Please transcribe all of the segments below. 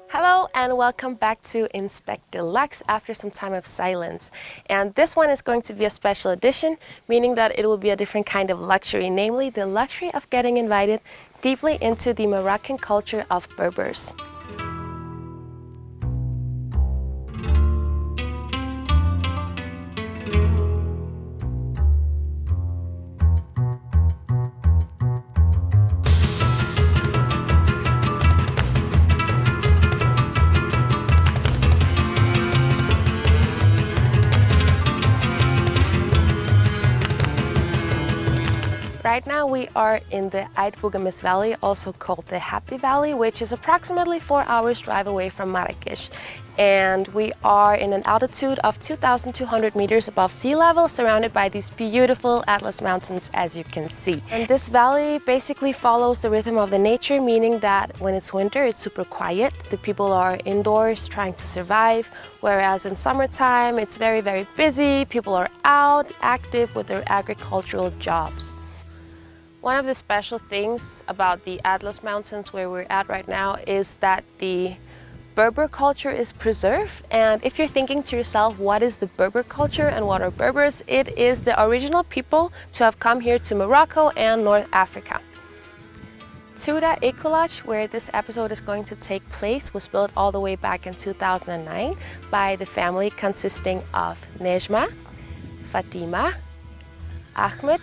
Hello and welcome back to InspectorLUX after some time of silence. And this one is going to be a special edition, meaning that it will be a different kind of luxury, namely the luxury of getting invited deeply into the Moroccan culture of Berbers. Right now we are in the Ait Valley, also called the Happy Valley, which is approximately 4 hours drive away from Marrakesh. And we are in an altitude of 2,200 meters above sea level, surrounded by these beautiful Atlas Mountains, as you can see. And this valley basically follows the rhythm of the nature, meaning that when it's winter, it's super quiet. The people are indoors trying to survive, whereas in summertime, it's very, very busy. People are out, active with their agricultural jobs. One of the special things about the Atlas Mountains where we're at right now is that the Berber culture is preserved. And if you're thinking to yourself, what is the Berber culture and what are Berbers? It is the original people to have come here to Morocco and North Africa. Touda EcoLodge, where this episode is going to take place, was built all the way back in 2009 by the family consisting of Nejma, Fatima, Ahmed,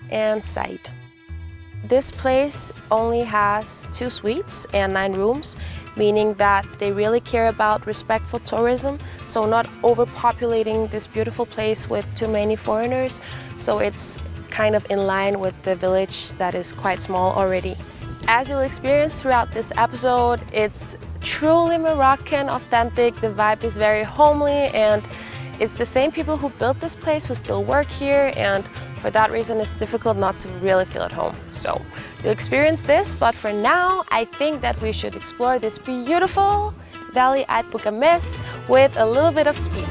and Said. This place only has 2 suites and 9 rooms, meaning that they really care about respectful tourism, so not overpopulating this beautiful place with too many foreigners, so it's kind of in line with the village that is quite small already. As you'll experience throughout this episode, it's truly Moroccan, authentic, the vibe is very homely, and it's the same people who built this place who still work here, and for that reason it's difficult not to really feel at home. So you'll experience this, but for now I think that we should explore this beautiful valley at Bugames with a little bit of speed.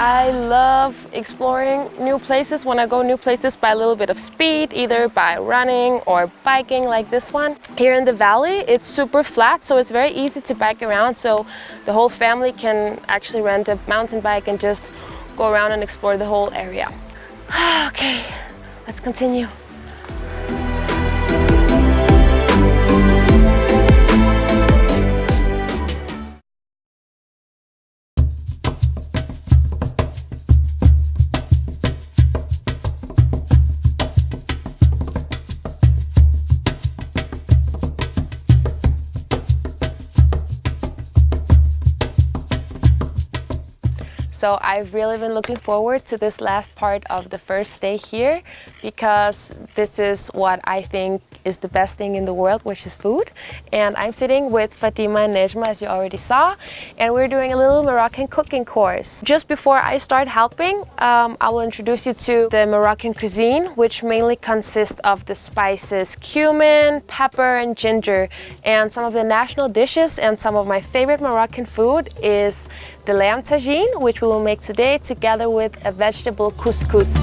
I love exploring new places when I go new places by a little bit of speed, either by running or biking like this one. Here in the valley, it's super flat, so it's very easy to bike around, so the whole family can actually rent a mountain bike and just go around and explore the whole area. Okay, let's continue. So I've really been looking forward to this last part of the first stay here, because this is what I think is the best thing in the world, which is food. And I'm sitting with Fatima and Nejma, as you already saw, and we're doing a little Moroccan cooking course. Just before I start helping, I will introduce you to the Moroccan cuisine, which mainly consists of the spices cumin, pepper, and ginger. And some of the national dishes and some of my favorite Moroccan food is the lamb tagine, which we will make today, together with a vegetable couscous.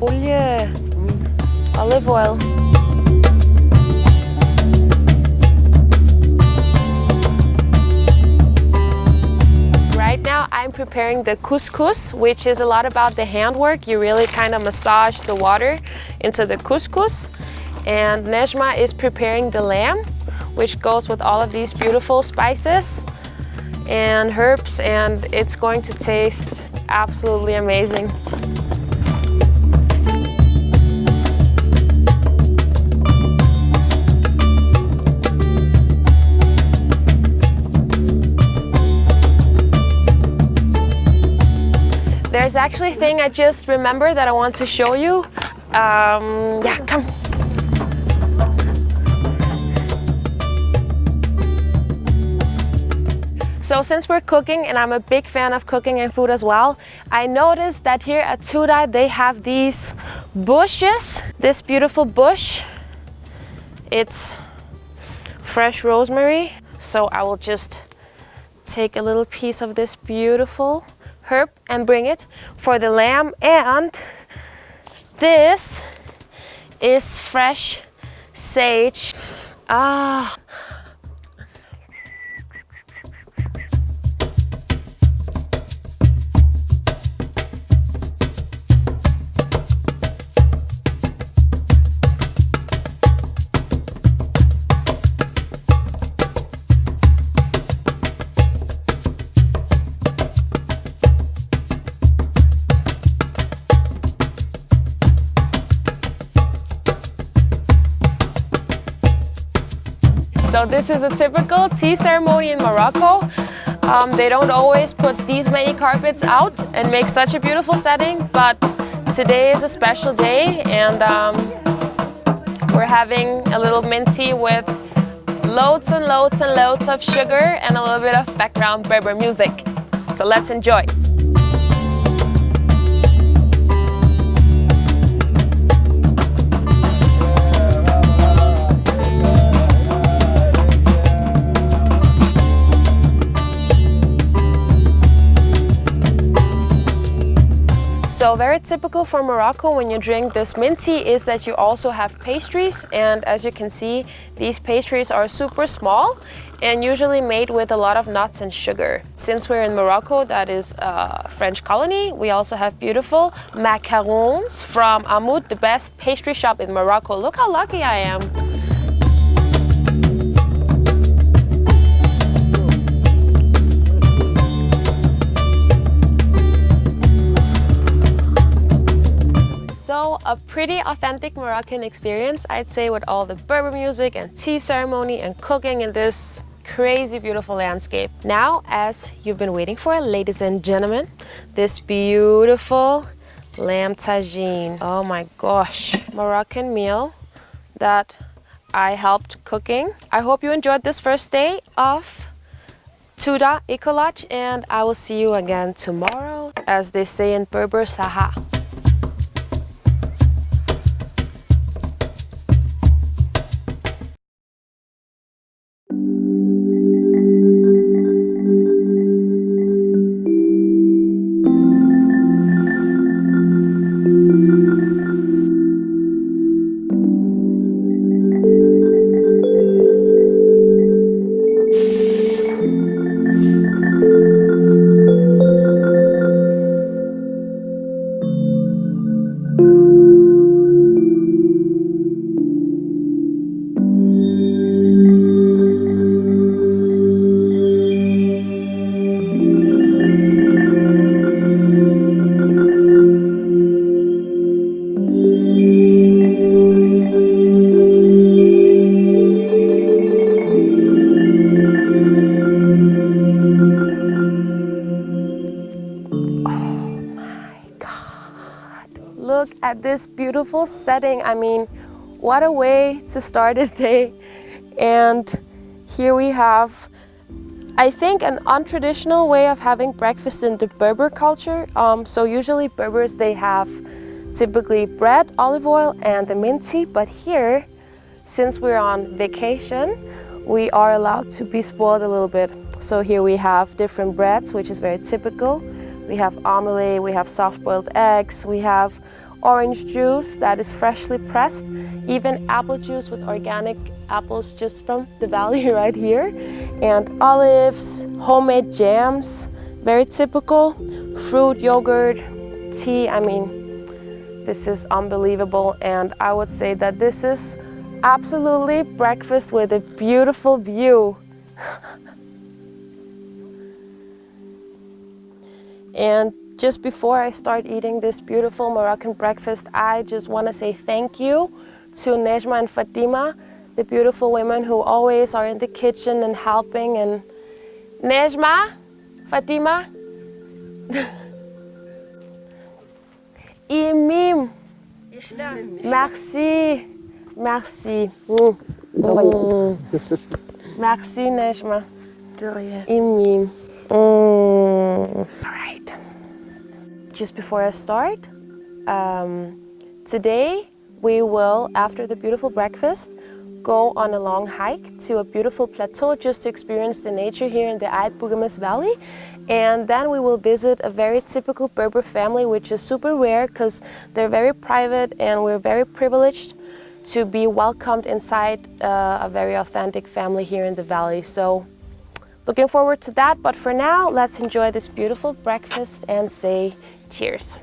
Olie, olive oil. Right now I'm preparing the couscous, which is a lot about the handwork. You really kind of massage the water into the couscous. And Nejma is preparing the lamb, which goes with all of these beautiful spices and herbs, and it's going to taste absolutely amazing. actually a thing I just remembered that I want to show you. Yeah, come. So since we're cooking, and I'm a big fan of cooking and food as well, I noticed that here at Touda they have these bushes, this beautiful bush. It's fresh rosemary. So I will just take a little piece of this beautiful herb and bring it for the lamb. And this is fresh sage. Ah. So this is a typical tea ceremony in Morocco. They don't always put these many carpets out and make such a beautiful setting, but today is a special day, and we're having a little mint tea with loads and loads and loads of sugar and a little bit of background Berber music. So let's enjoy. So very typical for Morocco when you drink this mint tea is that you also have pastries, and as you can see, these pastries are super small and usually made with a lot of nuts and sugar. Since we're in Morocco, that is a French colony, we also have beautiful macarons from Amoud, the best pastry shop in Morocco. Look how lucky I am. So a pretty authentic Moroccan experience, I'd say, with all the Berber music and tea ceremony and cooking in this crazy beautiful landscape. Now, as you've been waiting for, ladies and gentlemen, this beautiful lamb tagine. Oh my gosh, Moroccan meal that I helped cooking. I hope you enjoyed this first day of Touda EcoLodge, and I will see you again tomorrow, as they say in Berber, Saha. Look at this beautiful setting. I mean, what a way to start this day. And here we have, I think, an untraditional way of having breakfast in the Berber culture. So usually Berbers, they have typically bread, olive oil, and the mint tea. But here, since we're on vacation, we are allowed to be spoiled a little bit. So here we have different breads, which is very typical. We have omelette, we have soft-boiled eggs, we have orange juice that is freshly pressed, even apple juice with organic apples just from the valley right here, and olives, homemade jams, very typical, fruit, yogurt, tea. I mean, this is unbelievable, and I would say that this is absolutely breakfast with a beautiful view. And just before I start eating this beautiful Moroccan breakfast, I just want to say thank you to Nejma and Fatima, the beautiful women who always are in the kitchen and helping. And Nejma, Fatima, Imim. Merci. Merci. Merci, Nejma. Imim. All right. Just before I start, today we will, after the beautiful breakfast, go on a long hike to a beautiful plateau just to experience the nature here in the Eid Valley. And then we will visit a very typical Berber family, which is super rare because they're very private and we're very privileged to be welcomed inside a very authentic family here in the valley. So looking forward to that, but for now, let's enjoy this beautiful breakfast and say cheers.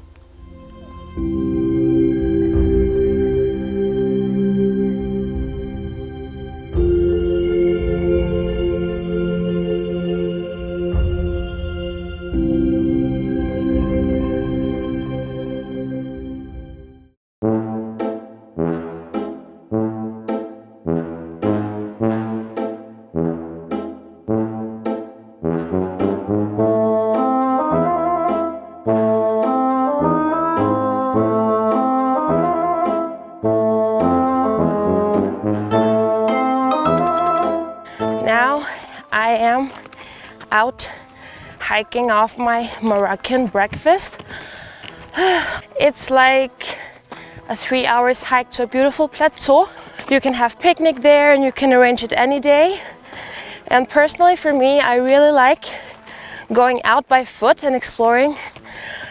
Now I am out hiking off my Moroccan breakfast. It's like a 3 hours hike to a beautiful plateau. You can have picnic there and you can arrange it any day. And personally for me, I really like going out by foot and exploring.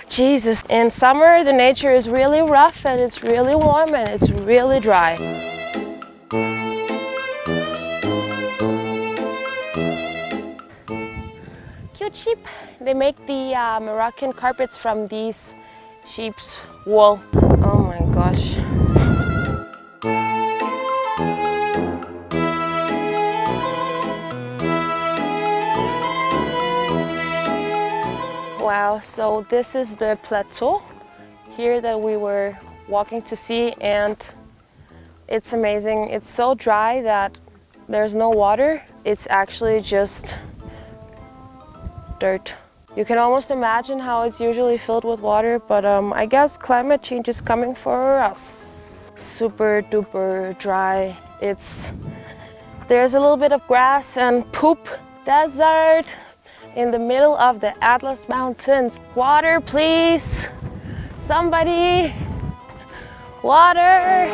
Jesus, in summer the nature is really rough and it's really warm and it's really dry. Cute sheep. They make the Moroccan carpets from these sheep's wool. Oh my gosh. Wow, so this is the plateau here that we were walking to see, and it's amazing. It's so dry that there's no water. It's actually just dirt. You can almost imagine how it's usually filled with water, but I guess climate change is coming for us. Super duper dry. There's a little bit of grass and poop. Desert in the middle of the Atlas Mountains. Water, please. Somebody. Water.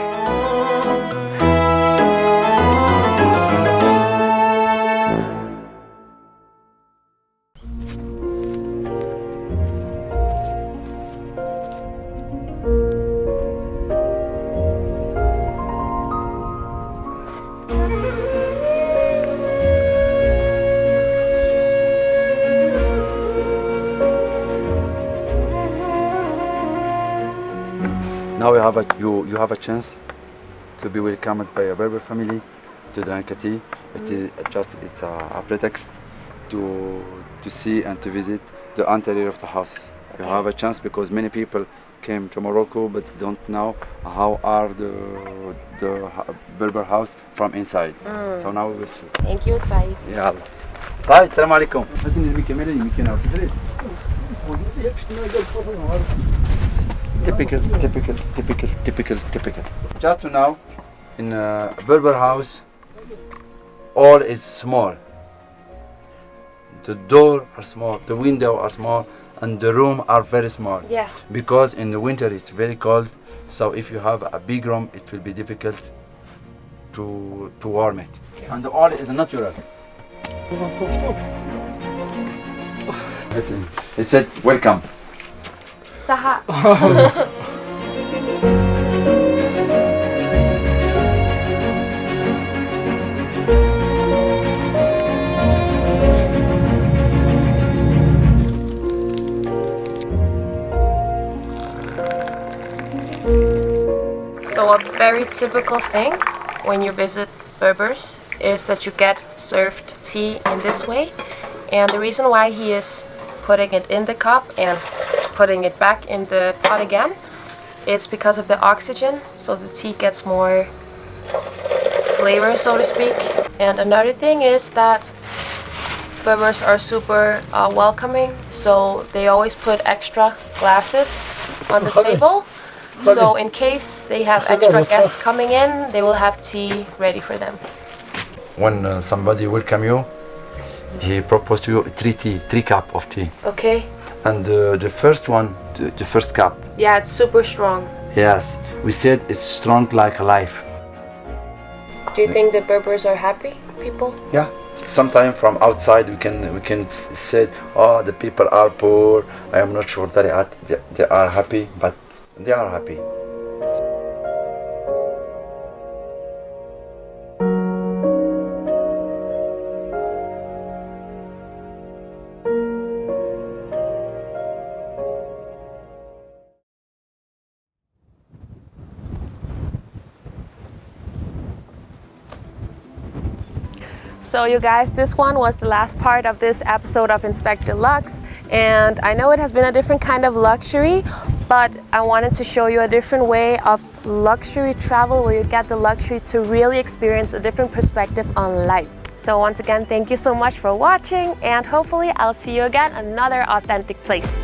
Now you have a chance to be welcomed by a Berber family to drink a tea. It's a pretext to see and to visit the interior of the houses. You have a chance because many people came to Morocco but don't know how are the Berber house from inside. So now we will see. Thank you, Said. يلا سعيد السلام عليكم. بس إن المكملة يمكن أو تفرق. Typical. Just now, in a Berber house, all is small. The door are small, the window are small, and the room are very small. Yeah. Because in the winter it's very cold, so if you have a big room, it will be difficult to warm it. And all is natural. It said welcome. Saha. So a very typical thing when you visit Berbers is that you get served tea in this way, and the reason why he is putting it in the cup and putting it back in the pot again, it's because of the oxygen, so the tea gets more flavor, so to speak. And another thing is that Berbers are super welcoming, so they always put extra glasses on the table. So in case they have extra guests coming in, they will have tea ready for them. When somebody welcome you, he proposed to you three cup of tea. Okay. And the first one, the first cup. Yeah, it's super strong. Yes, we said it's strong like life. Do you think the Berbers are happy people? Yeah. Sometimes from outside we can say, oh, the people are poor. I am not sure that they are happy, but they are happy. So you guys, this one was the last part of this episode of Inspector Lux, and I know it has been a different kind of luxury, but I wanted to show you a different way of luxury travel where you get the luxury to really experience a different perspective on life. So once again, thank you so much for watching, and hopefully I'll see you again in another authentic place.